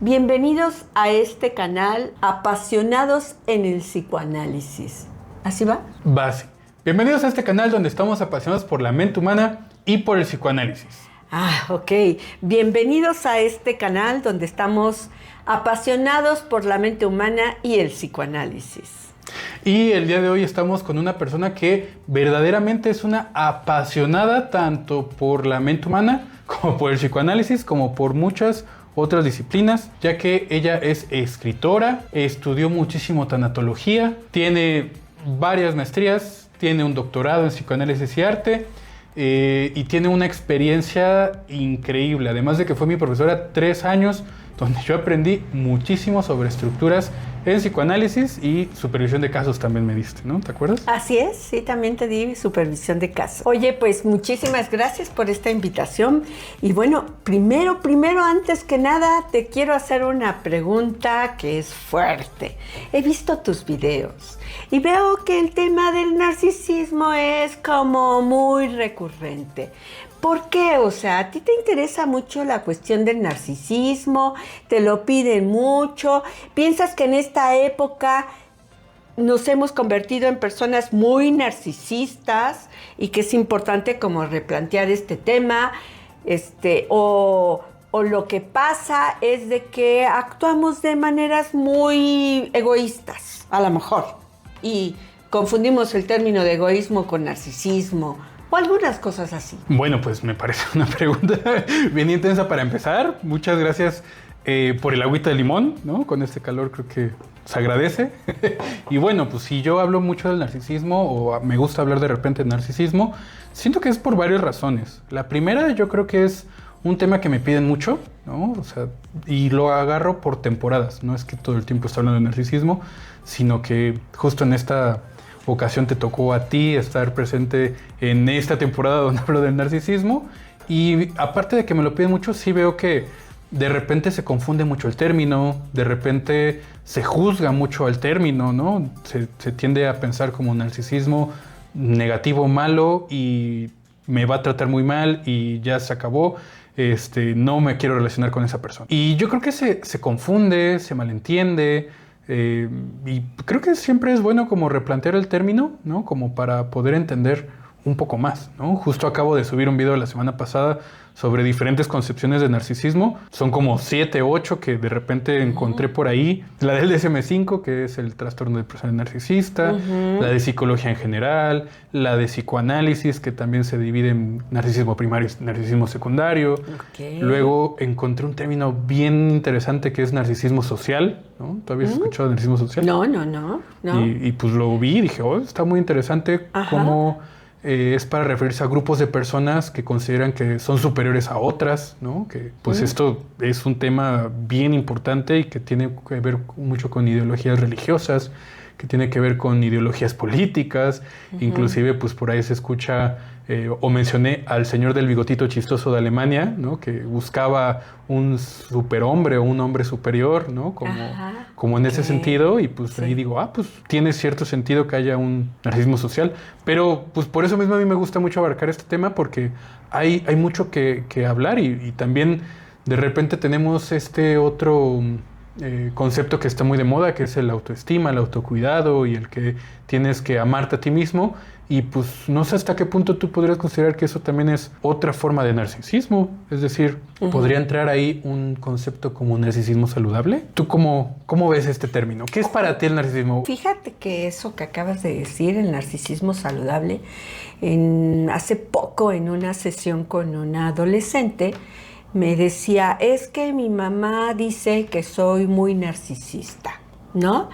Bienvenidos a este canal Apasionados en el Psicoanálisis. ¿Así va? Va, sí. Bienvenidos a este canal donde estamos apasionados por la mente humana y por el psicoanálisis. Ok. Bienvenidos a este canal donde estamos apasionados por la mente humana y el psicoanálisis. Y el día de hoy estamos con una persona que verdaderamente es una apasionada tanto por la mente humana como por el psicoanálisis, como por muchas otras disciplinas, ya que ella es escritora, estudió muchísimo tanatología, tiene varias maestrías, tiene un doctorado en psicoanálisis y arte y tiene una experiencia increíble, además de que fue mi profesora 3 años, donde yo aprendí muchísimo sobre estructuras en psicoanálisis y supervisión de casos también me diste, ¿no? ¿Te acuerdas? Así es, sí, también te di supervisión de casos. Oye, pues muchísimas gracias por esta invitación. Y bueno, primero, antes que nada, te quiero hacer una pregunta que es fuerte. He visto tus videos y veo que el tema del narcisismo es como muy recurrente. ¿Por qué? O sea, ¿a ti te interesa mucho la cuestión del narcisismo? ¿Te lo piden mucho? ¿Piensas que en esta época nos hemos convertido en personas muy narcisistas y que es importante como replantear este tema? O lo que pasa es de que actuamos de maneras muy egoístas, a lo mejor, y confundimos el término de egoísmo con narcisismo, o algunas cosas así. Bueno, pues me parece una pregunta bien intensa para empezar. Muchas gracias por el agüita de limón, ¿no? Con este calor creo que se agradece. Y bueno, pues si yo hablo mucho del narcisismo o me gusta hablar de repente del narcisismo, siento que es por varias razones. La primera yo creo que es un tema que me piden mucho, ¿no? O sea, y lo agarro por temporadas. No es que todo el tiempo esté hablando de narcisismo, sino que justo en esta ocasión te tocó a ti estar presente en esta temporada donde hablo del narcisismo. Y aparte de que me lo piden mucho, sí veo que de repente se confunde mucho el término, de repente se juzga mucho al término, ¿no? Se tiende a pensar como narcisismo negativo, malo, y me va a tratar muy mal y ya se acabó. No me quiero relacionar con esa persona. Y yo creo que se confunde, se malentiende. Y creo que siempre es bueno como replantear el término, ¿no? Como para poder entender un poco más, ¿no? Justo acabo de subir un video la semana pasada sobre diferentes concepciones de narcisismo. Son como 7, 8 que de repente encontré por ahí. La del DSM-5, que es el trastorno de personalidad narcisista, la de psicología en general, la de psicoanálisis, que también se divide en narcisismo primario y narcisismo secundario. Luego encontré un término bien interesante que es narcisismo social, ¿no? ¿Tú habías escuchado de narcisismo social? No. Y pues lo vi y dije, está muy interesante cómo es para referirse a grupos de personas que consideran que son superiores a otras, ¿no? Que pues esto es un tema bien importante y que tiene que ver mucho con ideologías religiosas, que tiene que ver con ideologías políticas, inclusive pues por ahí se escucha o mencioné al señor del bigotito chistoso de Alemania, ¿no? Que buscaba un superhombre o un hombre superior, ¿no? Como en ese sentido, y pues ahí digo, pues tiene cierto sentido que haya un narcisismo social, pero pues por eso mismo a mí me gusta mucho abarcar este tema porque hay mucho que hablar y también de repente tenemos este otro concepto que está muy de moda, que es el autoestima, el autocuidado y el que tienes que amarte a ti mismo. Y pues no sé hasta qué punto tú podrías considerar que eso también es otra forma de narcisismo. Es decir, ¿podría entrar ahí un concepto como narcisismo saludable? ¿Tú cómo ves este término? ¿Qué es para ti el narcisismo? Fíjate que eso que acabas de decir, el narcisismo saludable, hace poco en una sesión con una adolescente, me decía, es que mi mamá dice que soy muy narcisista, ¿no?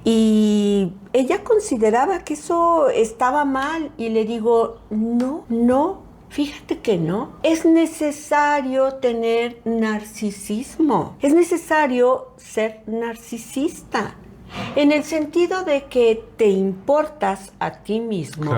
Y ella consideraba que eso estaba mal y le digo, no, fíjate que no. Es necesario tener narcisismo, es necesario ser narcisista. En el sentido de que te importas a ti mismo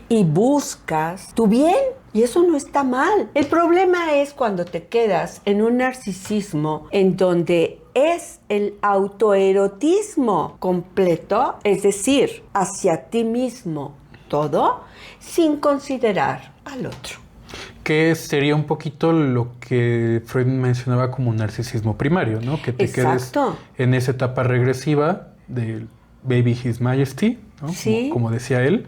y buscas tu bien, y eso no está mal. El problema es cuando te quedas en un narcisismo en donde es el autoerotismo completo, es decir, hacia ti mismo todo, sin considerar al otro. Que sería un poquito lo que Freud mencionaba como narcisismo primario, ¿no? Que te Exacto. quedes en esa etapa regresiva del Baby His Majesty, ¿no? Sí. Como decía él,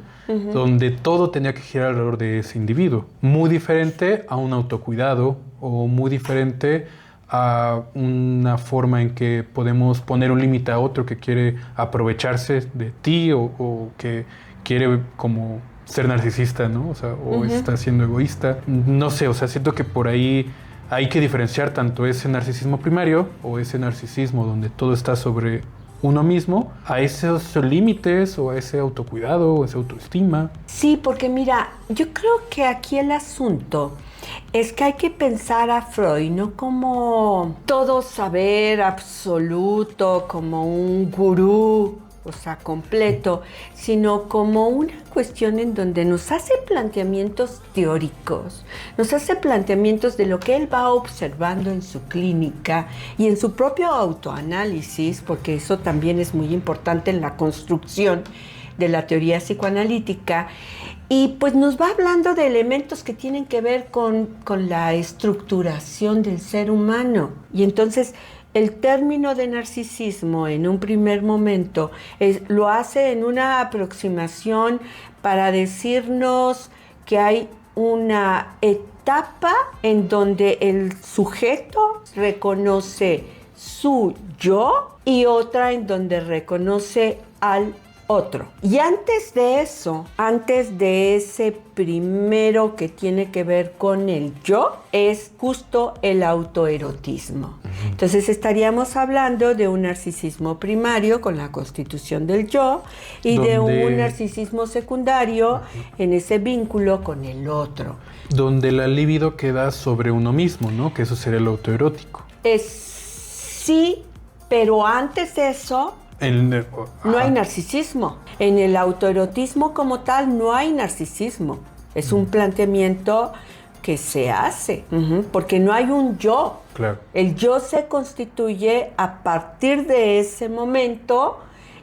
donde todo tenía que girar alrededor de ese individuo. Muy diferente a un autocuidado o muy diferente a una forma en que podemos poner un límite a otro que quiere aprovecharse de ti o que quiere como ser narcisista, ¿no? O sea, o está siendo egoísta. No sé, o sea, siento que por ahí hay que diferenciar tanto ese narcisismo primario o ese narcisismo donde todo está sobre uno mismo, a esos límites o a ese autocuidado o esa autoestima. Sí, porque mira, yo creo que aquí el asunto es que hay que pensar a Freud no como todo saber absoluto, como un gurú, o sea, completo, sino como una cuestión en donde nos hace planteamientos teóricos, nos hace planteamientos de lo que él va observando en su clínica y en su propio autoanálisis, porque eso también es muy importante en la construcción de la teoría psicoanalítica, y pues nos va hablando de elementos que tienen que ver con la estructuración del ser humano. Y entonces el término de narcisismo en un primer momento lo hace en una aproximación para decirnos que hay una etapa en donde el sujeto reconoce su yo y otra en donde reconoce al otro. Y antes de eso, antes de ese primero que tiene que ver con el yo, es justo el autoerotismo. Entonces estaríamos hablando de un narcisismo primario con la constitución del yo y de un narcisismo secundario en ese vínculo con el otro. Donde la libido queda sobre uno mismo, ¿no? Que eso sería el autoerótico. Sí, pero antes de eso no hay narcisismo. En el autoerotismo como tal no hay narcisismo. Es un planteamiento que se hace, porque no hay un yo. Claro. El yo se constituye a partir de ese momento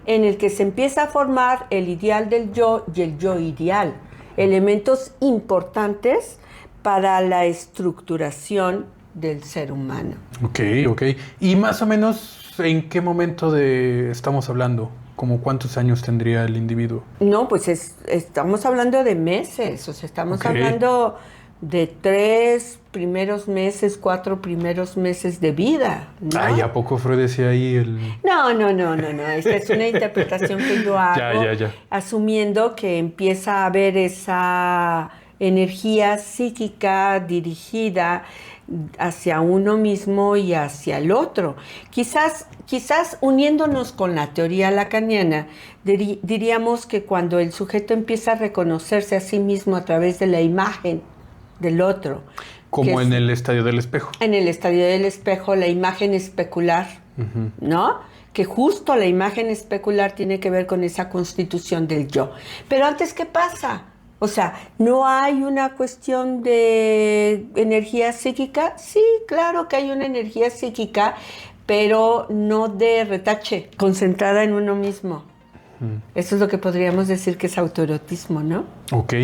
en el que se empieza a formar el ideal del yo y el yo ideal. Elementos importantes para la estructuración del ser humano. Ok. Y más o menos, ¿en qué momento estamos hablando? ¿Cómo cuántos años tendría el individuo? No, pues estamos hablando de meses, o sea, estamos hablando de 3 primeros meses, 4 primeros meses de vida, ¿no? Ay, ¿a poco Freud decía ahí el...? No, esta es una interpretación que yo hago, Ya. asumiendo que empieza a haber esa energía psíquica dirigida hacia uno mismo y hacia el otro. Quizás uniéndonos con la teoría lacaniana, diríamos que cuando el sujeto empieza a reconocerse a sí mismo a través de la imagen del otro. Como en el estadio del espejo. En el estadio del espejo, la imagen especular, ¿no? Que justo la imagen especular tiene que ver con esa constitución del yo. Pero antes, ¿qué pasa? O sea, ¿no hay una cuestión de energía psíquica? Sí, claro que hay una energía psíquica, pero no de retache, concentrada en uno mismo. Eso es lo que podríamos decir que es autoerotismo, ¿no? Ok.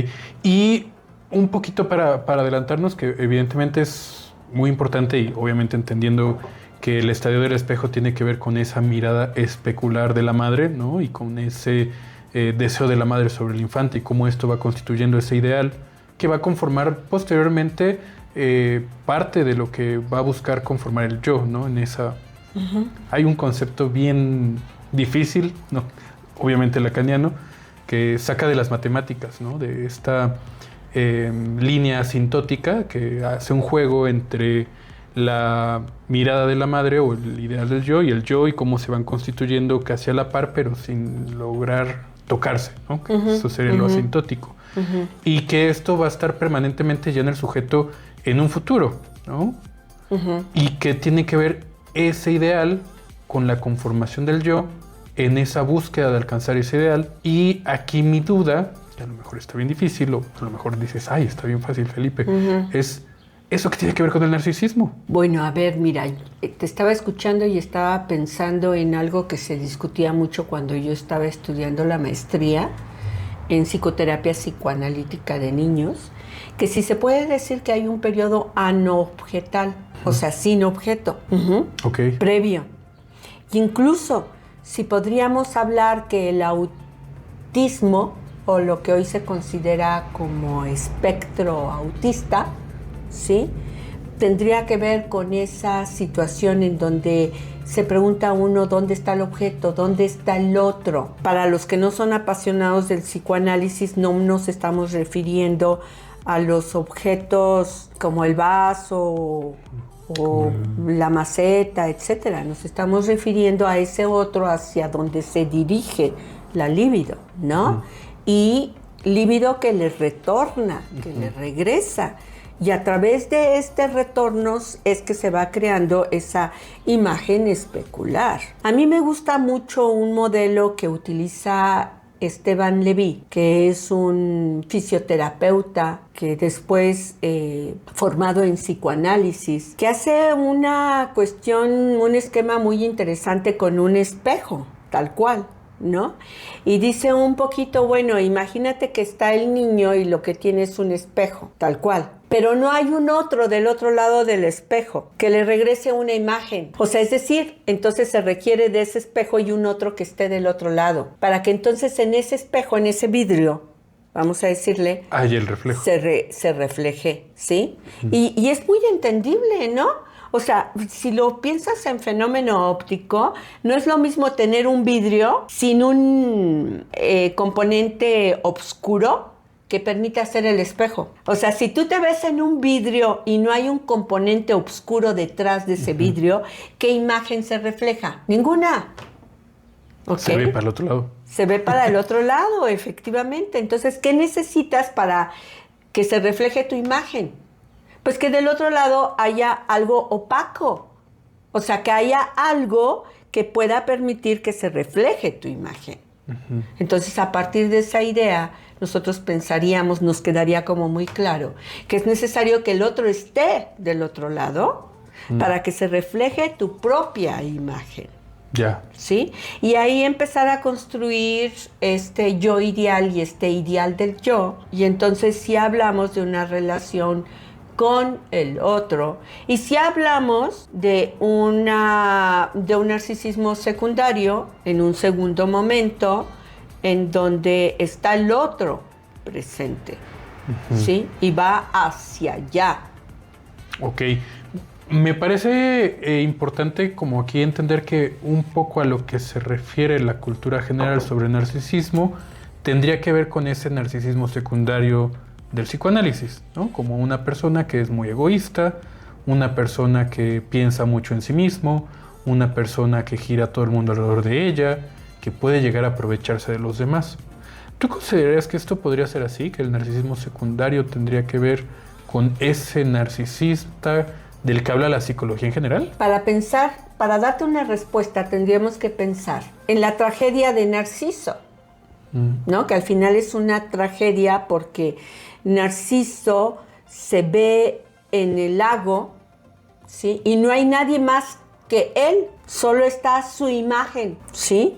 Y un poquito para adelantarnos, que evidentemente es muy importante y obviamente entendiendo que el estadio del espejo tiene que ver con esa mirada especular de la madre, ¿no? Y con ese deseo de la madre sobre el infante y cómo esto va constituyendo ese ideal que va a conformar posteriormente parte de lo que va a buscar conformar el yo, ¿no? En esa... Hay un concepto bien difícil, ¿no? Obviamente lacaniano, que saca de las matemáticas, ¿no? De esta línea asintótica que hace un juego entre la mirada de la madre o el ideal del yo y cómo se van constituyendo casi a la par, pero sin lograr tocarse, ¿no? Eso sería lo asintótico. Y que esto va a estar permanentemente ya en el sujeto en un futuro, ¿no? Y que tiene que ver ese ideal con la conformación del yo en esa búsqueda de alcanzar ese ideal. Y aquí mi duda, que a lo mejor está bien difícil, o a lo mejor dices, ay, está bien fácil, Felipe, es eso que tiene que ver con el narcisismo. Bueno, a ver, mira, te estaba escuchando y estaba pensando en algo que se discutía mucho cuando yo estaba estudiando la maestría en psicoterapia psicoanalítica de niños, que si se puede decir que hay un periodo anobjetal, o sea, sin objeto, previo. Incluso si podríamos hablar que el autismo, o lo que hoy se considera como espectro autista, ¿sí?, tendría que ver con esa situación en donde se pregunta uno dónde está el objeto, dónde está el otro. Para los que no son apasionados del psicoanálisis, no nos estamos refiriendo a los objetos como el vaso o la maceta, etcétera. Nos estamos refiriendo a ese otro hacia donde se dirige la libido, ¿no? Y libido que le retorna, que le regresa. Y a través de este retorno es que se va creando esa imagen especular. A mí me gusta mucho un modelo que utiliza Esteban Levy, que es un fisioterapeuta que después formado en psicoanálisis, que hace una cuestión, un esquema muy interesante con un espejo, tal cual, ¿no? Y dice un poquito, bueno, imagínate que está el niño y lo que tiene es un espejo, tal cual. Pero no hay un otro del otro lado del espejo que le regrese una imagen. O sea, es decir, entonces se requiere de ese espejo y un otro que esté del otro lado. Para que entonces en ese espejo, en ese vidrio, vamos a decirle... Hay el reflejo. Se refleje, ¿sí? Y es muy entendible, ¿no? O sea, si lo piensas en fenómeno óptico, no es lo mismo tener un vidrio sin un componente oscuro que permite hacer el espejo. O sea, si tú te ves en un vidrio y no hay un componente oscuro detrás de ese vidrio, ¿qué imagen se refleja? Ninguna. ¿Okay? Se ve para el otro lado. Se ve para el otro lado, efectivamente. Entonces, ¿qué necesitas para que se refleje tu imagen? Pues que del otro lado haya algo opaco. O sea, que haya algo que pueda permitir que se refleje tu imagen. Entonces, a partir de esa idea, nosotros pensaríamos, nos quedaría como muy claro, que es necesario que el otro esté del otro lado para que se refleje tu propia imagen. Ya. ¿Sí? Y ahí empezar a construir este yo ideal y este ideal del yo. Y entonces sí hablamos de una relación con el otro. Y si hablamos de un narcisismo secundario, en un segundo momento, en donde está el otro presente, ¿sí? Y va hacia allá. Ok. Me parece importante como aquí entender que un poco a lo que se refiere la cultura general sobre narcisismo tendría que ver con ese narcisismo secundario del psicoanálisis, ¿no? Como una persona que es muy egoísta, una persona que piensa mucho en sí mismo, una persona que gira a todo el mundo alrededor de ella, que puede llegar a aprovecharse de los demás. ¿Tú considerarías que esto podría ser así? ¿Que el narcisismo secundario tendría que ver con ese narcisista del que habla la psicología en general? Para pensar, para darte una respuesta, tendríamos que pensar en la tragedia de Narciso, ¿no? Que al final es una tragedia porque Narciso se ve en el lago, ¿sí? Y no hay nadie más que él, solo está su imagen, ¿sí?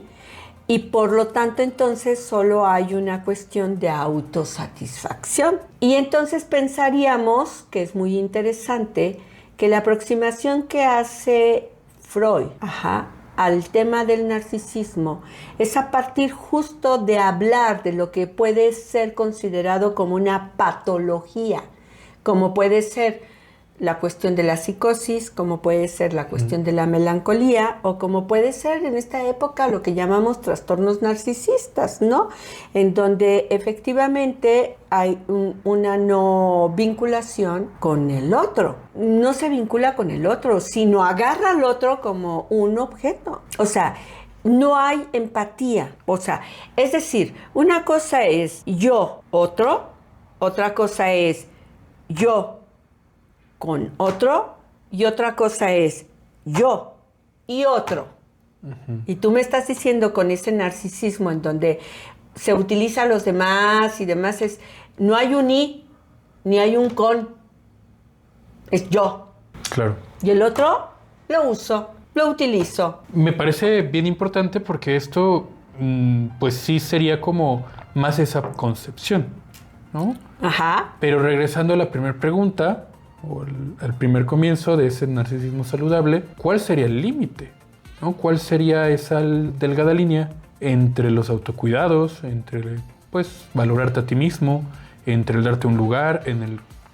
Y por lo tanto entonces solo hay una cuestión de autosatisfacción. Y entonces pensaríamos, que es muy interesante, que la aproximación que hace Freud al tema del narcisismo es a partir justo de hablar de lo que puede ser considerado como una patología, como puede ser la cuestión de la psicosis, como puede ser la cuestión de la melancolía, o como puede ser en esta época lo que llamamos trastornos narcisistas, ¿no? En donde efectivamente hay una no vinculación con el otro. No se vincula con el otro, sino agarra al otro como un objeto. O sea, no hay empatía. O sea, es decir, una cosa es yo, otro, otra cosa es yo con otro, y otra cosa es yo y otro. Y tú me estás diciendo con ese narcisismo en donde se utiliza a los demás y demás, no hay un y, ni hay un con, es yo. Claro. Y el otro lo uso, lo utilizo. Me parece bien importante porque esto, pues sí sería como más esa concepción, ¿no? Ajá. Pero regresando a la primera pregunta, o al primer comienzo de ese narcisismo saludable, ¿cuál sería el límite? ¿No? ¿Cuál sería esa delgada línea entre los autocuidados, entre pues valorarte a ti mismo, entre el darte un lugar,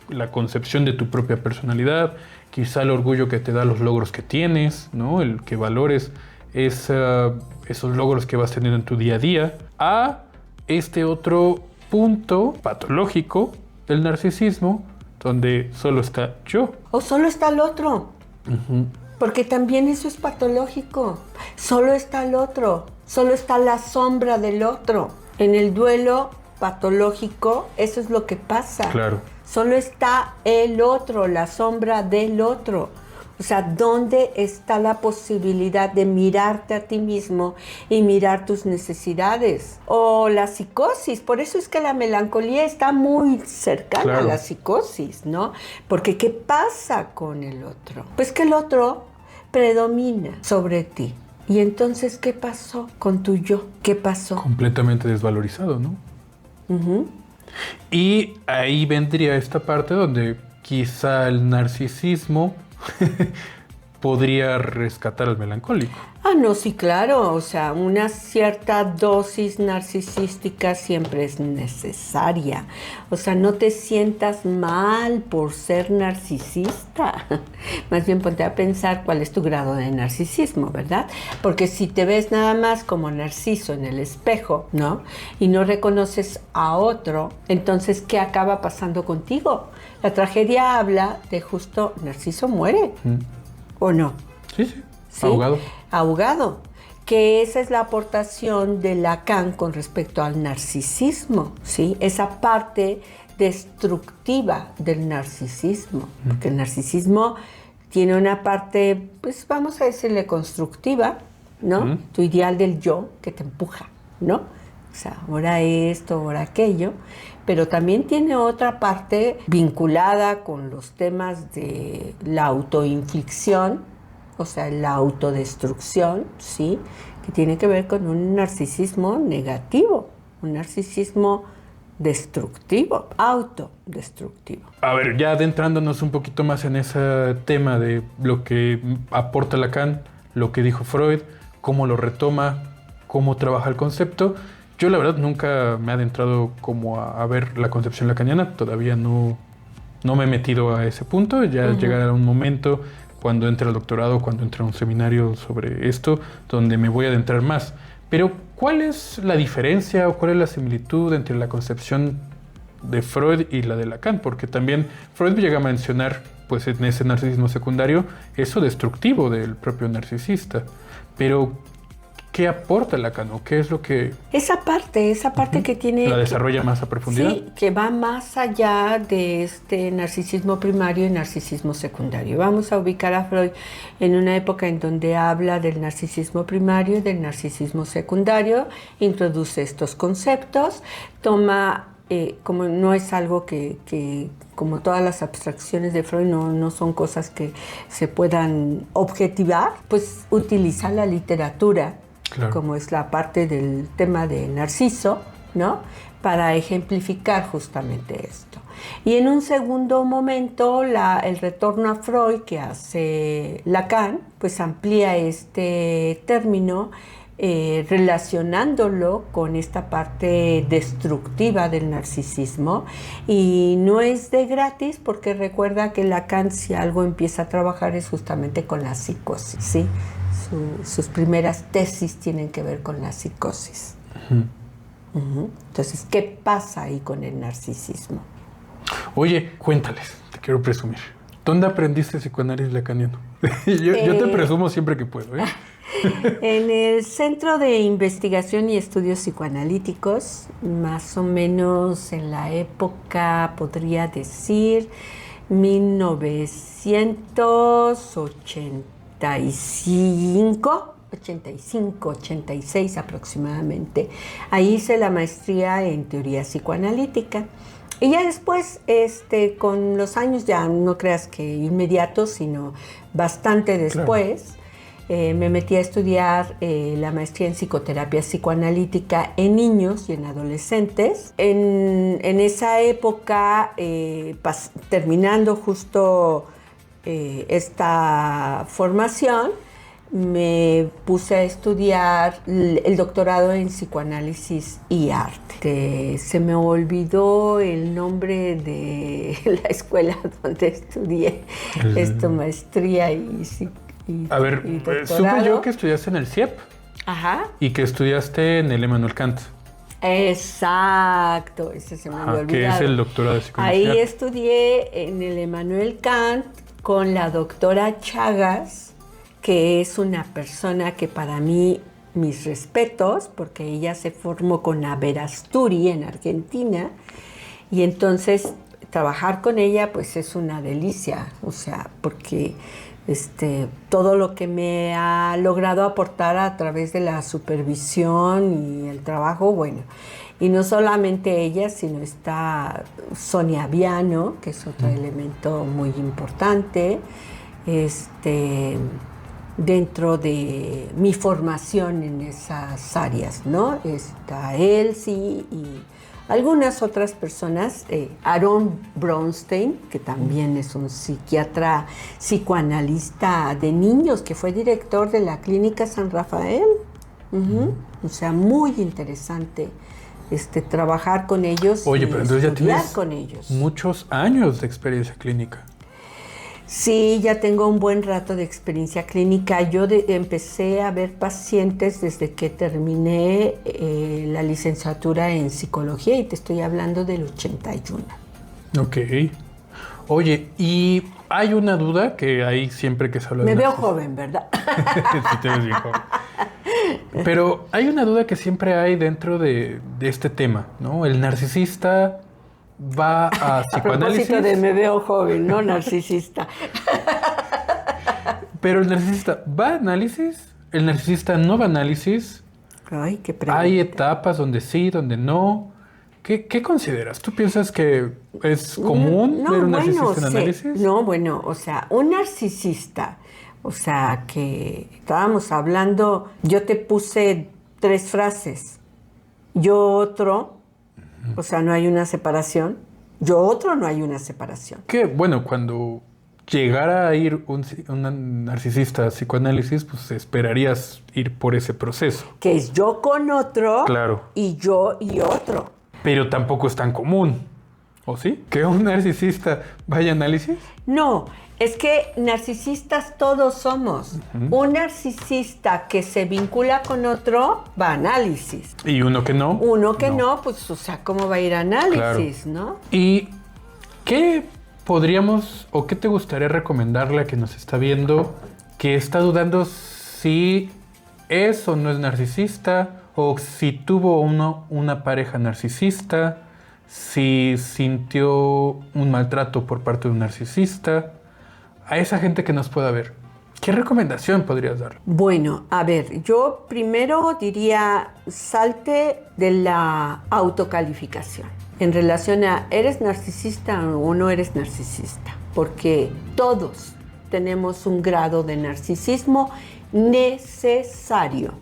la concepción de tu propia personalidad, quizá el orgullo que te da los logros que tienes, ¿no? El que valores esos logros que vas teniendo en tu día a día, a este otro punto patológico del narcisismo, donde solo está yo. O solo está el otro. Uh-huh. Porque también eso es patológico. Solo está el otro. Solo está la sombra del otro. En el duelo patológico, eso es lo que pasa. Claro. Solo está el otro, la sombra del otro. O sea, ¿dónde está la posibilidad de mirarte a ti mismo y mirar tus necesidades? O la psicosis, por eso es que la melancolía está muy cercana a la psicosis, ¿no? Porque ¿qué pasa con el otro? Pues que el otro predomina sobre ti. Y entonces, ¿qué pasó con tu yo? ¿Qué pasó? Completamente desvalorizado, ¿no? Uh-huh. Y ahí vendría esta parte donde quizá el narcisismo podría rescatar al melancólico. Ah, no, sí, claro. O sea, una cierta dosis narcisística siempre es necesaria. O sea, no te sientas mal por ser narcisista. Más bien ponte a pensar cuál es tu grado de narcisismo, ¿verdad? Porque si te ves nada más como Narciso en el espejo, ¿no? Y no reconoces a otro, entonces, ¿qué acaba pasando contigo? La tragedia habla de justo Narciso muere, ¿o no? Sí, sí. ¿Sí? Ahogado. Que esa es la aportación de Lacan con respecto al narcisismo, ¿sí? Esa parte destructiva del narcisismo, porque el narcisismo tiene una parte, pues vamos a decirle constructiva, ¿no? Tu ideal del yo que te empuja, ¿no? O sea, ahora esto, ahora aquello, pero también tiene otra parte vinculada con los temas de la autoinflicción, o sea, la autodestrucción, ¿sí? Que tiene que ver con un narcisismo negativo, un narcisismo destructivo, autodestructivo. A ver, ya adentrándonos un poquito más en ese tema de lo que aporta Lacan, lo que dijo Freud, cómo lo retoma, cómo trabaja el concepto. Yo la verdad nunca me he adentrado como a ver la concepción lacaniana, todavía no me he metido a ese punto, ya llegará un momento cuando entre al doctorado, cuando entre a un seminario sobre esto, donde me voy a adentrar más. Pero, ¿cuál es la diferencia o cuál es la similitud entre la concepción de Freud y la de Lacan? Porque también Freud llega a mencionar, pues en ese narcisismo secundario, eso destructivo del propio narcisista. Pero, ¿qué aporta Lacan o qué es lo que...? Esa parte que tiene... ¿La desarrolla más a profundidad? Sí, que va más allá de este narcisismo primario y narcisismo secundario. Vamos a ubicar a Freud en una época en donde habla del narcisismo primario y del narcisismo secundario, introduce estos conceptos, toma... como no es algo que como todas las abstracciones de Freud no son cosas que se puedan objetivar, pues utiliza la literatura, claro, como es la parte del tema de Narciso, ¿no? Para ejemplificar justamente esto. Y en un segundo momento, el retorno a Freud que hace Lacan, pues amplía este término relacionándolo con esta parte destructiva del narcisismo, y no es de gratis porque recuerda que Lacan, si algo empieza a trabajar es justamente con la psicosis, ¿sí? Sus primeras tesis tienen que ver con la psicosis. Entonces, ¿qué pasa ahí con el narcisismo? Oye, cuéntales, te quiero presumir. ¿Dónde aprendiste psicoanálisis lacaniano? yo te presumo siempre que puedo, ¿eh? En el Centro de Investigación y Estudios Psicoanalíticos, más o menos en la época, podría decir, 1985, 86 aproximadamente. Ahí hice la maestría en teoría psicoanalítica. Y ya después, con los años, ya no creas que inmediatos, sino bastante después, me metí a estudiar la maestría en psicoterapia psicoanalítica en niños y en adolescentes. En esa época, terminando justo esta formación, me puse a estudiar el doctorado en psicoanálisis y arte. Se me olvidó el nombre de la escuela donde estudié esta maestría y a ver, supe yo que estudiaste en el CIEP. Ajá. Y que estudiaste en el Immanuel Kant. Exacto, ese se me había olvidado. Que es el doctorado de psicología. Ahí estudié en el Immanuel Kant con la doctora Chagas, que es una persona que para mí, mis respetos, porque ella se formó con Aberasturi en Argentina, y entonces trabajar con ella pues es una delicia, o sea, porque todo lo que me ha logrado aportar a través de la supervisión y el trabajo, bueno, y no solamente ella, sino está Sonia Viano, que es otro elemento muy importante, dentro de mi formación en esas áreas, ¿no? Está Elsie y algunas otras personas, Aaron Bronstein, que también es un psiquiatra psicoanalista de niños, que fue director de la Clínica San Rafael. O sea, muy interesante trabajar con ellos. Oye, pero entonces ya tienes con ellos. Muchos años de experiencia clínica. Sí, ya tengo un buen rato de experiencia clínica. Yo empecé a ver pacientes desde que terminé la licenciatura en psicología y te estoy hablando del 81. Ok. Oye, y hay una duda que hay siempre que se habla de... Me veo joven, ¿verdad? Sí, te ves bien joven. Pero hay una duda que siempre hay dentro de este tema, ¿no? El narcisista va a psicoanálisis. A propósito de me veo joven, no narcisista. Pero el narcisista va a análisis, el narcisista no va a análisis. Ay, qué pregunta. Hay etapas donde sí, donde no. ¿Qué consideras? ¿Tú piensas que es común ver un narcisista en análisis? No, bueno, o sea, un narcisista, o sea, que estábamos hablando, yo te puse 3 frases, yo otro, o sea, no hay una separación, yo otro, no hay una separación. Que, bueno, cuando llegara a ir un narcisista a psicoanálisis, pues esperarías ir por ese proceso. Que es yo con otro, claro, y yo y otro. Pero tampoco es tan común, ¿o sí? ¿Que un narcisista vaya a análisis? No, es que narcisistas todos somos. Un narcisista que se vincula con otro va a análisis. ¿Y uno que no? Uno que no, pues, o sea, ¿cómo va a ir a análisis, claro, no? ¿Y qué podríamos o qué te gustaría recomendarle a quien nos está viendo que está dudando si es o no es narcisista, o si tuvo una pareja narcisista, si sintió un maltrato por parte de un narcisista? A esa gente que nos pueda ver, ¿qué recomendación podrías dar? Bueno, a ver, yo primero diría, salte de la autocalificación en relación a ¿eres narcisista o no eres narcisista? Porque todos tenemos un grado de narcisismo necesario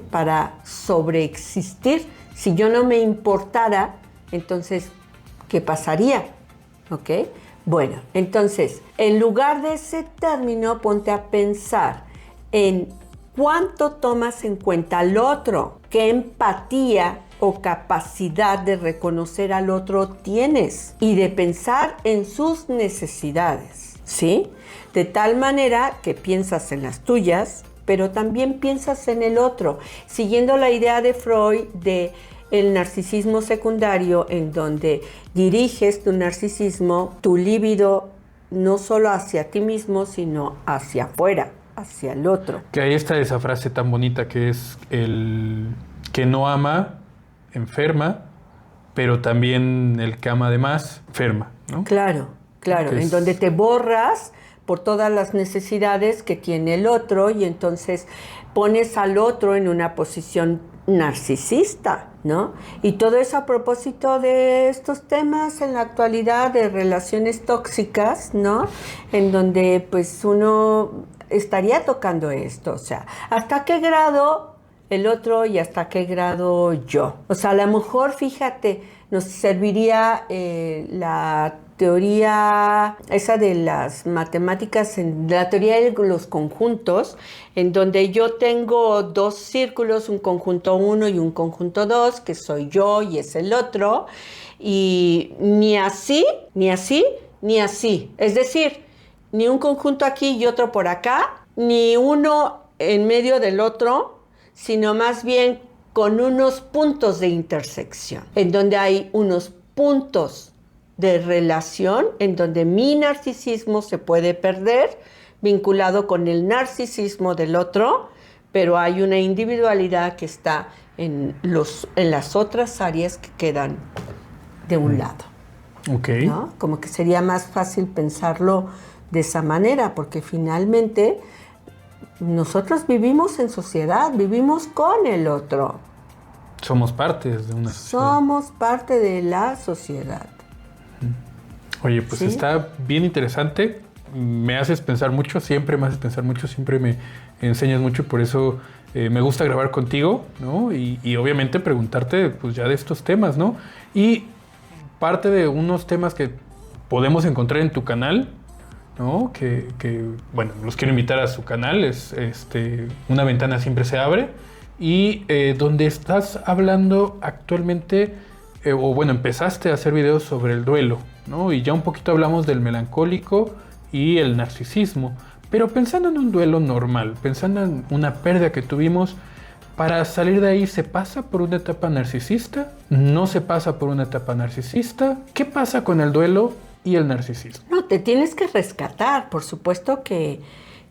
para sobreexistir. Si yo no me importara, entonces, ¿qué pasaría? ¿Ok? Bueno, entonces, en lugar de ese término, ponte a pensar en cuánto tomas en cuenta al otro, qué empatía o capacidad de reconocer al otro tienes y de pensar en sus necesidades, ¿sí? De tal manera que piensas en las tuyas, pero también piensas en el otro, siguiendo la idea de Freud de el narcisismo secundario, en donde diriges tu narcisismo, tu líbido, no solo hacia ti mismo, sino hacia afuera, hacia el otro. Que ahí está esa frase tan bonita que es el que no ama, enferma, pero también el que ama de más, enferma, ¿no? Claro, claro, en donde te borras por todas las necesidades que tiene el otro y entonces pones al otro en una posición narcisista, ¿no? Y todo eso a propósito de estos temas en la actualidad de relaciones tóxicas, ¿no? En donde pues uno estaría tocando esto, o sea, ¿hasta qué grado el otro y hasta qué grado yo? O sea, a lo mejor, fíjate, nos serviría la teoría esa de las matemáticas, la teoría de los conjuntos, en donde yo tengo dos círculos, un conjunto 1 y un conjunto 2, que soy yo y es el otro, y ni así, ni así, ni así. Es decir, ni un conjunto aquí y otro por acá, ni uno en medio del otro, sino más bien con unos puntos de intersección, en donde hay unos puntos de relación, en donde mi narcisismo se puede perder, vinculado con el narcisismo del otro, pero hay una individualidad que está en las otras áreas que quedan de un lado. Ok. ¿No? Como que sería más fácil pensarlo de esa manera, porque finalmente nosotros vivimos en sociedad, vivimos con el otro. Somos partes de una sociedad. Somos parte de la sociedad. Oye, pues ¿Sí? está bien interesante. Me haces pensar mucho, siempre me haces pensar mucho, siempre me enseñas mucho, por eso me gusta grabar contigo, ¿no? Y obviamente preguntarte, pues ya de estos temas, ¿no? Y parte de unos temas que podemos encontrar en tu canal, ¿no? Que bueno, los quiero invitar a su canal, es Una Ventana Siempre Se Abre, y donde estás hablando actualmente, o bueno, empezaste a hacer videos sobre el duelo, ¿no? Y ya un poquito hablamos del melancólico y el narcisismo, pero pensando en un duelo normal, pensando en una pérdida que tuvimos, para salir de ahí, ¿se pasa por una etapa narcisista? ¿No se pasa por una etapa narcisista? ¿Qué pasa con el duelo y el narcisismo? No, te tienes que rescatar. Por supuesto que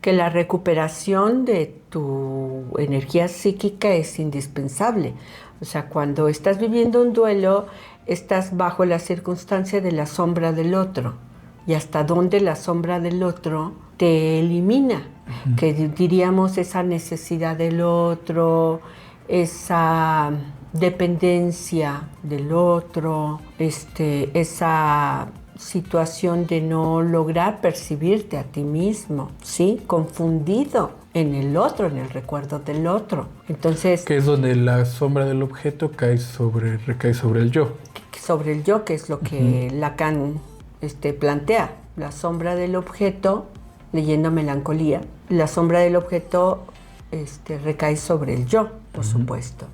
la recuperación de tu energía psíquica es indispensable. O sea, cuando estás viviendo un duelo, estás bajo la circunstancia de la sombra del otro. Y hasta dónde la sombra del otro te elimina. Uh-huh. Que diríamos esa necesidad del otro, esa dependencia del otro, esa situación de no lograr percibirte a ti mismo, ¿sí? Confundido en el otro, en el recuerdo del otro. Entonces, que es donde la sombra del objeto recae sobre el yo. Sobre el yo, que es lo que uh-huh. Lacan plantea. La sombra del objeto, leyendo Melancolía, la sombra del objeto recae sobre el yo, por uh-huh. supuesto.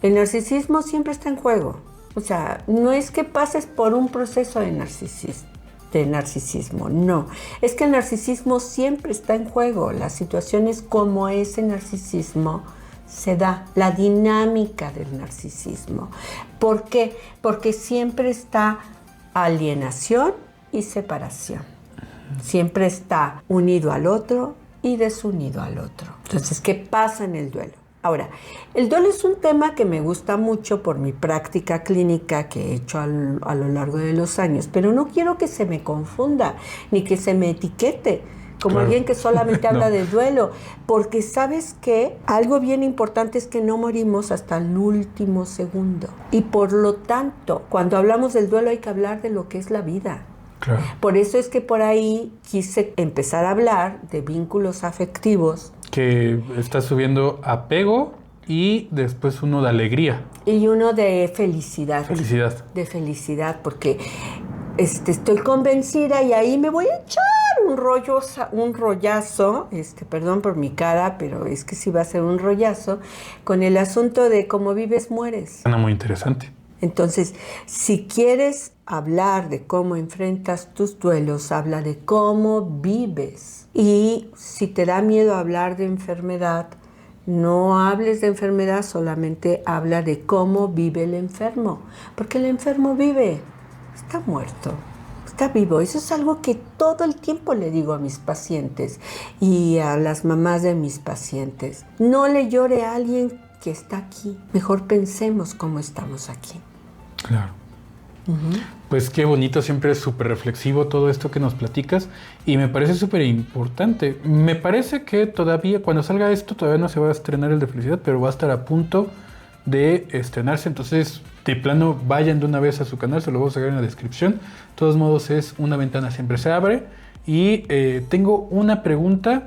El narcisismo siempre está en juego. O sea, no es que pases por un proceso de narcisismo, no. Es que el narcisismo siempre está en juego. Las situaciones como ese narcisismo se da, la dinámica del narcisismo. ¿Por qué? Porque siempre está alienación y separación. Siempre está unido al otro y desunido al otro. Entonces, ¿qué pasa en el duelo? Ahora, el duelo es un tema que me gusta mucho por mi práctica clínica que he hecho a lo largo de los años, pero no quiero que se me confunda ni que se me etiquete como claro. Alguien que solamente habla no. de duelo, porque ¿sabes qué? Algo bien importante es que no morimos hasta el último segundo. Y por lo tanto, cuando hablamos del duelo hay que hablar de lo que es la vida. Claro. Por eso es que por ahí quise empezar a hablar de vínculos afectivos. Que está subiendo apego y después uno de alegría. Y uno de felicidad. Felicidad. De felicidad, porque estoy convencida y ahí me voy a echar un rollazo, perdón por mi cara, pero es que sí va a ser un rollazo, con el asunto de cómo vives, mueres. Suena muy interesante. Entonces, si quieres hablar de cómo enfrentas tus duelos, habla de cómo vives. Y si te da miedo hablar de enfermedad, no hables de enfermedad, solamente habla de cómo vive el enfermo. Porque el enfermo vive, está muerto, está vivo. Eso es algo que todo el tiempo le digo a mis pacientes y a las mamás de mis pacientes. No le llore a alguien que está aquí. Mejor pensemos cómo estamos aquí. Claro. Uh-huh. Pues qué bonito, siempre es súper reflexivo todo esto que nos platicas y me parece súper importante. Me parece que todavía, cuando salga esto, todavía no se va a estrenar el de felicidad, pero va a estar a punto de estrenarse. Entonces, de plano, vayan de una vez a su canal, se lo voy a sacar en la descripción. De todos modos, es Una Ventana Siempre Se Abre. Y tengo una pregunta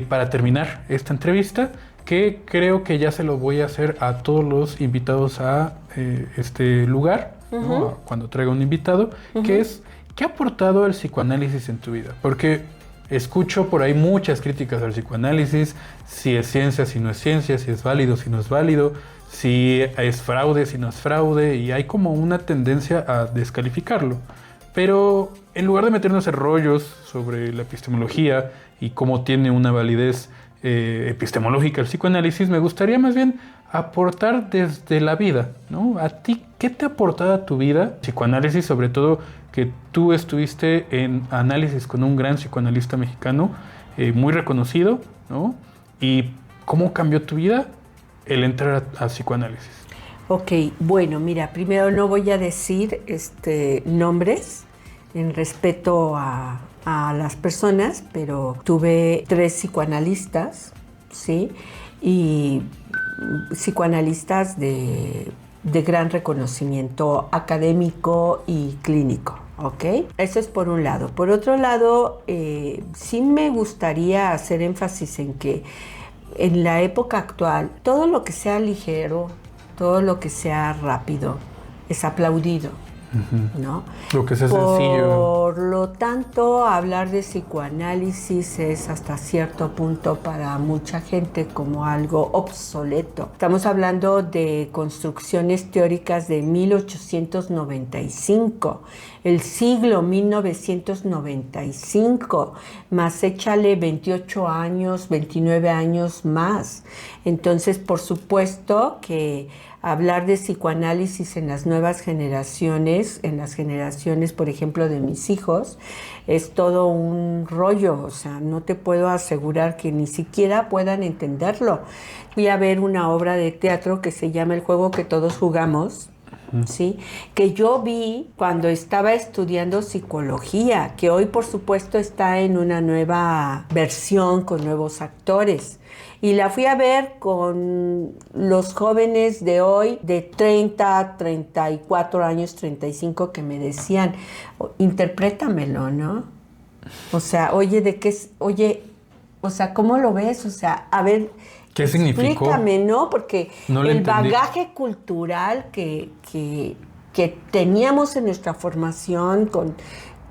para terminar esta entrevista, que creo que ya se lo voy a hacer a todos los invitados a este lugar, ¿no? Cuando traiga un invitado, que es, ¿qué ha aportado el psicoanálisis en tu vida? Porque escucho por ahí muchas críticas al psicoanálisis, si es ciencia, si no es ciencia, si es válido, si no es válido, si es fraude, si no es fraude, y hay como una tendencia a descalificarlo. Pero en lugar de meternos en rollos sobre la epistemología y cómo tiene una validez epistemológica el psicoanálisis, me gustaría más bien aportar desde la vida, ¿no? ¿A ti qué te ha aportado a tu vida psicoanálisis? Sobre todo que tú estuviste en análisis con un gran psicoanalista mexicano, muy reconocido, ¿no? ¿Y cómo cambió tu vida el entrar a psicoanálisis? Ok, bueno, mira, primero no voy a decir nombres en respeto a las personas, pero tuve 3 psicoanalistas, ¿sí? Y psicoanalistas de gran reconocimiento académico y clínico, ¿ok? Eso es por un lado. Por otro lado, sí me gustaría hacer énfasis en que en la época actual, todo lo que sea ligero, todo lo que sea rápido, es aplaudido, ¿no? Lo que sea sencillo. Por lo tanto, hablar de psicoanálisis es hasta cierto punto para mucha gente como algo obsoleto. Estamos hablando de construcciones teóricas de 1895, el siglo 1995, más échale 28 años, 29 años más. Entonces, por supuesto que hablar de psicoanálisis en las nuevas generaciones, en las generaciones, por ejemplo, de mis hijos, es todo un rollo. O sea, no te puedo asegurar que ni siquiera puedan entenderlo. Fui a ver una obra de teatro que se llama El juego que todos jugamos, ¿sí? Que yo vi cuando estaba estudiando psicología, que hoy, por supuesto, está en una nueva versión con nuevos actores. Y la fui a ver con los jóvenes de hoy, de 30, 34 años, 35, que me decían, interprétamelo, ¿no? O sea, oye, ¿de qué es? Oye, o sea, ¿cómo lo ves? O sea, a ver, ¿qué significó? Explícame, ¿no? Porque no el entendí. bagaje cultural que teníamos en nuestra formación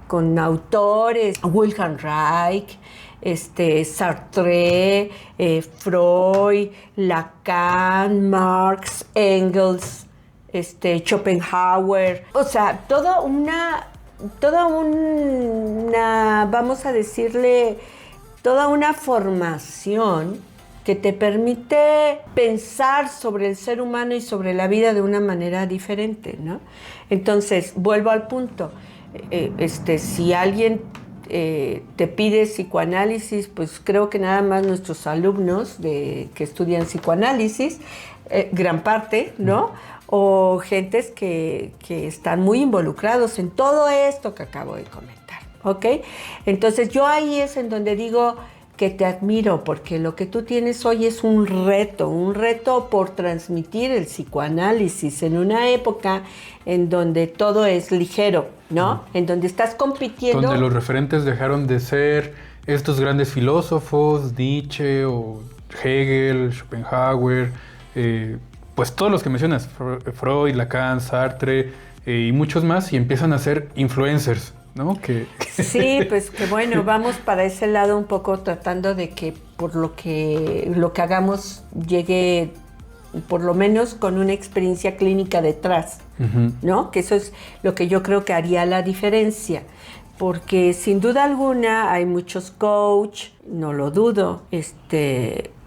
con autores, Wilhelm Reich, Sartre, Freud, Lacan, Marx, Engels, Schopenhauer, o sea, toda una, vamos a decirle, toda una formación que te permite pensar sobre el ser humano y sobre la vida de una manera diferente, ¿no? Entonces, vuelvo al punto, si alguien te pide psicoanálisis, pues creo que nada más nuestros alumnos que estudian psicoanálisis, gran parte, ¿no? O gentes que están muy involucrados en todo esto que acabo de comentar, ¿ok? Entonces yo ahí es en donde digo que te admiro, porque lo que tú tienes hoy es un reto por transmitir el psicoanálisis en una época en donde todo es ligero, ¿no? En donde estás compitiendo. Donde los referentes dejaron de ser estos grandes filósofos, Nietzsche o Hegel, Schopenhauer, pues todos los que mencionas, Freud, Lacan, Sartre y muchos más, y empiezan a ser influencers, ¿no? Sí, pues que bueno, vamos para ese lado un poco tratando de que por lo que hagamos llegue por lo menos con una experiencia clínica detrás, ¿no? Que eso es lo que yo creo que haría la diferencia, porque sin duda alguna hay muchos coach, no lo dudo,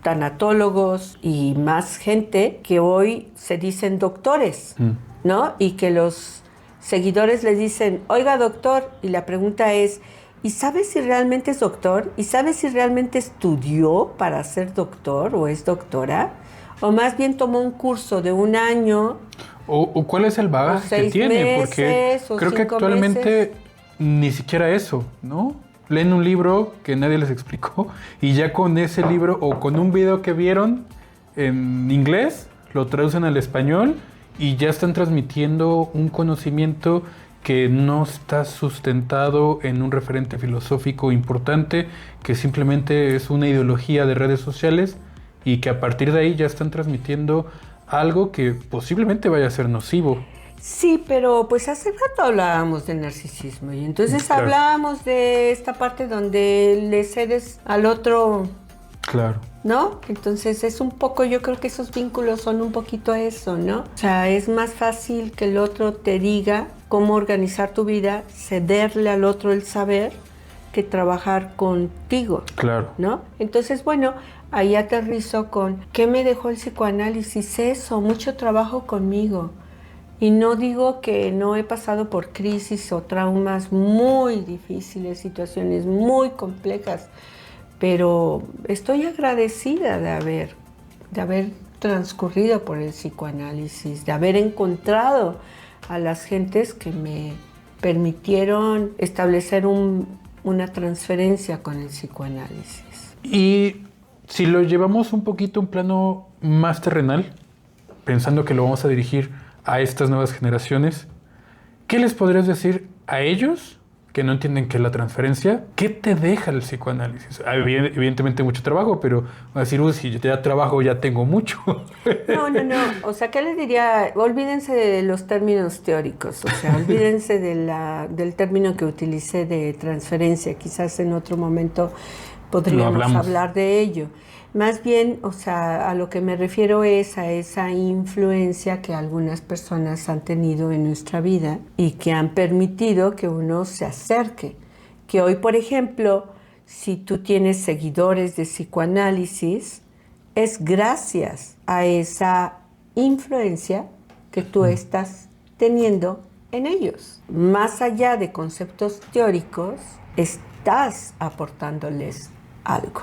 tanatólogos y más gente que hoy se dicen doctores, ¿no? Y que los seguidores les dicen, oiga doctor, y la pregunta es, ¿y sabes si realmente es doctor? ¿Y sabes si realmente estudió para ser doctor o es doctora? ¿O más bien tomó un curso de 1 año? ¿O cuál es el bagaje que tiene? Porque creo que actualmente ni siquiera eso, ¿no? Leen un libro que nadie les explicó y ya con ese libro o con un video que vieron en inglés, lo traducen al español y ya están transmitiendo un conocimiento que no está sustentado en un referente filosófico importante, que simplemente es una ideología de redes sociales y que a partir de ahí ya están transmitiendo algo que posiblemente vaya a ser nocivo. Sí, pero pues hace rato hablábamos del narcisismo y entonces Claro. hablábamos de esta parte donde le cedes al otro, Claro. ¿no? Entonces es un poco, yo creo que esos vínculos son un poquito eso, ¿no? O sea, es más fácil que el otro te diga cómo organizar tu vida, cederle al otro el saber, que trabajar contigo, Claro. ¿no? Entonces, bueno, ahí aterrizo con, ¿qué me dejó el psicoanálisis? Eso, mucho trabajo conmigo. Y no digo que no he pasado por crisis o traumas muy difíciles, situaciones muy complejas, pero estoy agradecida de haber transcurrido por el psicoanálisis, de haber encontrado a las gentes que me permitieron establecer una transferencia con el psicoanálisis. Y si lo llevamos un poquito a un plano más terrenal, pensando que lo vamos a dirigir a estas nuevas generaciones, ¿qué les podrías decir a ellos que no entienden qué es la transferencia? ¿Qué te deja el psicoanálisis? Evidentemente mucho trabajo, pero va a decir, si yo ya trabajo, ya tengo mucho. No. O sea, ¿qué les diría? Olvídense de los términos teóricos, o sea, olvídense del término que utilicé de transferencia. Quizás en otro momento podríamos hablar de ello. Más bien, o sea, a lo que me refiero es a esa influencia que algunas personas han tenido en nuestra vida y que han permitido que uno se acerque. Que hoy, por ejemplo, si tú tienes seguidores de psicoanálisis, es gracias a esa influencia que tú estás teniendo en ellos. Más allá de conceptos teóricos, estás aportándoles algo.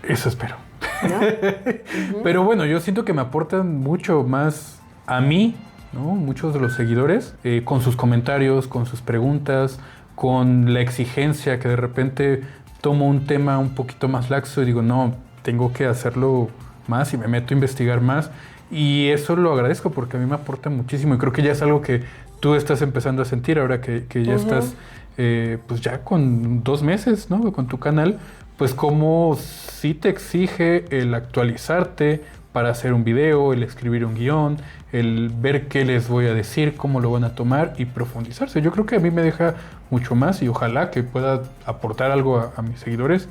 Eso espero. ¿No? Uh-huh. Pero bueno, yo siento que me aportan mucho más a mí, ¿no? Muchos de los seguidores, con sus comentarios, con sus preguntas, con la exigencia que de repente tomo un tema un poquito más laxo y digo, no, tengo que hacerlo más y me meto a investigar más. Y eso lo agradezco porque a mí me aporta muchísimo y creo que ya es algo que tú estás empezando a sentir ahora que ya estás pues ya con 2 meses, ¿no? Con tu canal. Pues como sí te exige el actualizarte para hacer un video, el escribir un guión, el ver qué les voy a decir, cómo lo van a tomar y profundizarse. Yo creo que a mí me deja mucho más y ojalá que pueda aportar algo a mis seguidores,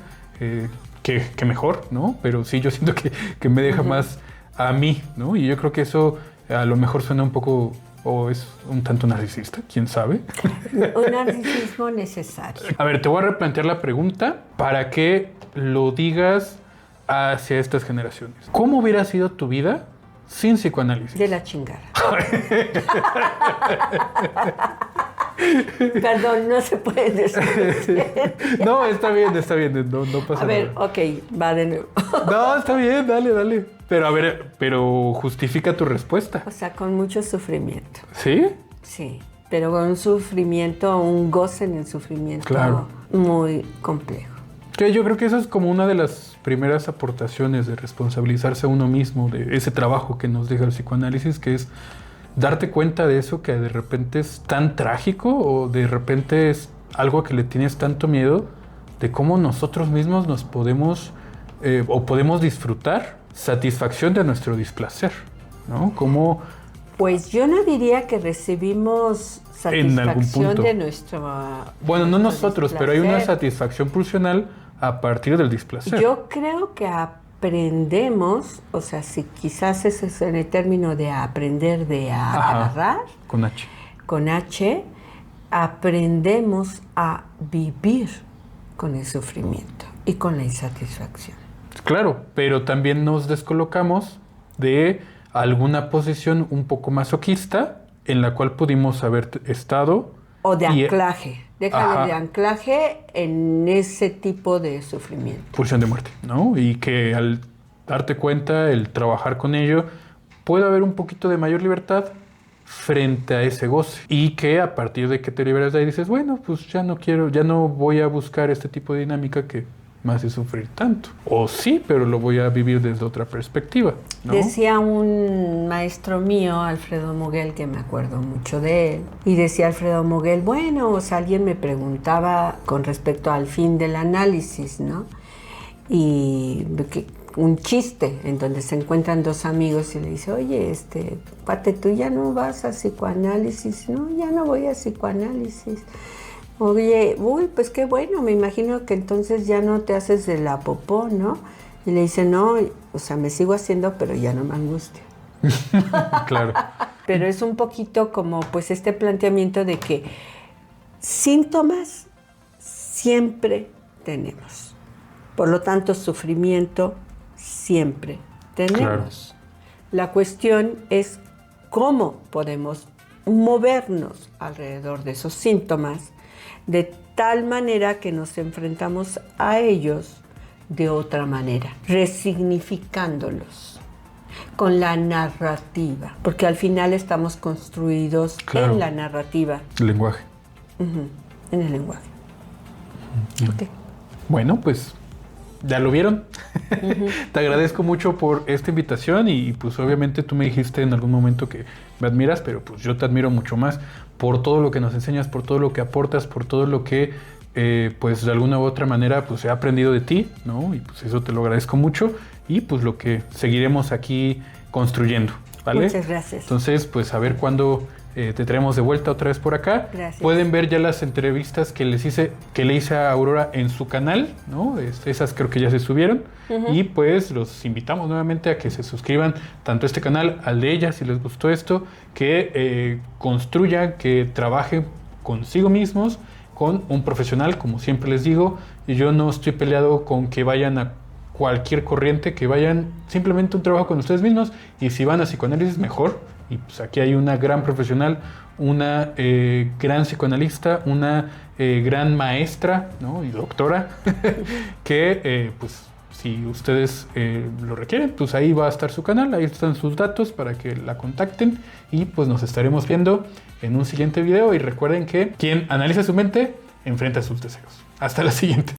que mejor, ¿no? Pero sí, yo siento que me deja más a mí, ¿no? Y yo creo que eso a lo mejor suena un poco... ¿O es un tanto narcisista? ¿Quién sabe? Un narcisismo necesario. A ver, te voy a replantear la pregunta para que lo digas hacia estas generaciones. ¿Cómo hubiera sido tu vida sin psicoanálisis? De la chingada. Perdón, no se puede decir. No, está bien, no pasa nada. A ver, ok, va de nuevo. No, está bien, dale. Pero a ver, justifica tu respuesta. O sea, con mucho sufrimiento. ¿Sí? Sí, pero con un sufrimiento, un goce en el sufrimiento claro. Muy complejo. Que yo creo que eso es como una de las primeras aportaciones de responsabilizarse a uno mismo, de ese trabajo que nos deja el psicoanálisis, que es darte cuenta de eso que de repente es tan trágico o de repente es algo que le tienes tanto miedo, de cómo nosotros mismos nos podemos o podemos disfrutar satisfacción de nuestro displacer, ¿no? Como... Pues yo no diría que recibimos satisfacción de nuestro... Bueno, no nosotros, pero hay una satisfacción pulsional a partir del displacer. Yo creo que aprendemos, o sea, si quizás ese es en el término de aprender, de agarrar. Con H. Con H, aprendemos a vivir con el sufrimiento y con la insatisfacción. Claro, pero también nos descolocamos de alguna posición un poco masoquista en la cual pudimos haber estado. O de anclaje. Déjale de anclaje en ese tipo de sufrimiento. Pulsión de muerte, ¿no? Y que al darte cuenta, el trabajar con ello, puede haber un poquito de mayor libertad frente a ese goce. Y que a partir de que te liberas de ahí dices, bueno, pues ya no quiero, ya no voy a buscar este tipo de dinámica que me hace sufrir tanto. O sí, pero lo voy a vivir desde otra perspectiva, ¿no? Decía un maestro mío, Alfredo Moguel, que me acuerdo mucho de él, y decía Alfredo Moguel, bueno, o sea, alguien me preguntaba con respecto al fin del análisis, ¿no? Y un chiste en donde se encuentran dos amigos y le dice, oye, cuate, ¿tú ya no vas a psicoanálisis? No, ya no voy a psicoanálisis. Oye, uy, pues qué bueno, me imagino que entonces ya no te haces de la popó, ¿no? Y le dice, no, o sea, me sigo haciendo, pero ya no me angustia. Claro. Pero es un poquito como pues este planteamiento de que síntomas siempre tenemos. Por lo tanto, sufrimiento siempre tenemos. Claro. La cuestión es cómo podemos movernos alrededor de esos síntomas de tal manera que nos enfrentamos a ellos de otra manera, resignificándolos con la narrativa, porque al final estamos construidos en la narrativa. El lenguaje. En el lenguaje. Okay. Bueno, pues ya lo vieron. Te agradezco mucho por esta invitación y pues obviamente tú me dijiste en algún momento que me admiras, pero pues yo te admiro mucho más por todo lo que nos enseñas, por todo lo que aportas, por todo lo que pues de alguna u otra manera pues he aprendido de ti, ¿no? Y pues eso te lo agradezco mucho y pues lo que seguiremos aquí construyendo, ¿vale? Muchas gracias. Entonces pues a ver cuándo te traemos de vuelta otra vez por acá. Gracias. Pueden ver ya las entrevistas que le hice a Aurora en su canal, ¿no? Esas creo que ya se subieron. Y pues los invitamos nuevamente a que se suscriban tanto a este canal, al de ella, si les gustó esto, que construyan, que trabajen consigo mismos, con un profesional, como siempre les digo. Y yo no estoy peleado con que vayan a cualquier corriente, que vayan simplemente un trabajo con ustedes mismos. Y si van a psicoanálisis, mejor. Y pues aquí hay una gran profesional, una gran psicoanalista, una gran maestra, ¿no? Y doctora, que pues si ustedes lo requieren, pues ahí va a estar su canal, ahí están sus datos para que la contacten y pues nos estaremos viendo en un siguiente video. Y recuerden que quien analiza su mente, enfrenta sus deseos. Hasta la siguiente.